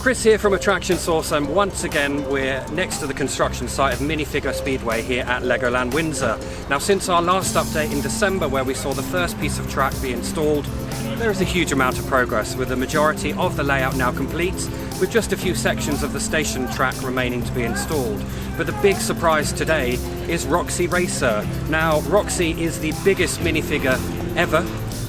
Chris here from Attraction Source, and once again we're next to the construction site of Minifigure Speedway here at LEGOLAND Windsor. Now, since our last update in December where we saw the first piece of track be installed, there is a huge amount of progress, with the majority of the layout now complete, with just a few sections of the station track remaining to be installed. But the big surprise today is Roxie Racer. Now, Roxie is the biggest minifigure ever,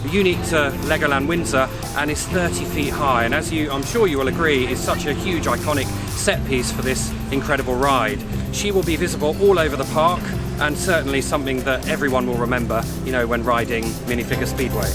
unique to LEGOLAND Windsor, and is 30 feet high, and as I'm sure you will agree, is such a huge iconic set piece for this incredible ride. She will be visible all over the park, and certainly something that everyone will remember, you know, when riding Minifigure Speedway.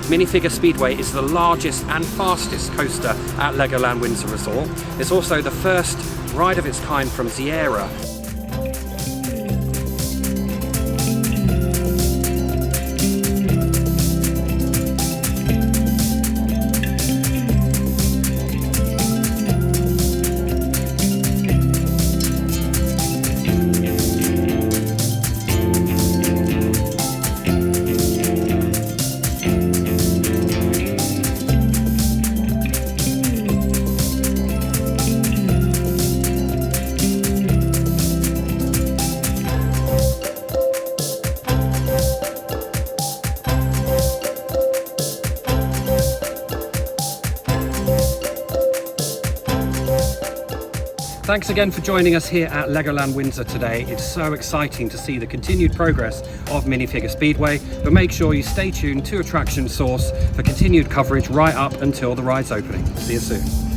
Minifigure Speedway is the largest and fastest coaster at LEGOLAND Windsor Resort. It's also the first ride of its kind from Zierer. Thanks again for joining us here at LEGOLAND Windsor today. It's so exciting to see the continued progress of Minifigure Speedway, but make sure you stay tuned to Attraction Source for continued coverage right up until the ride's opening. See you soon.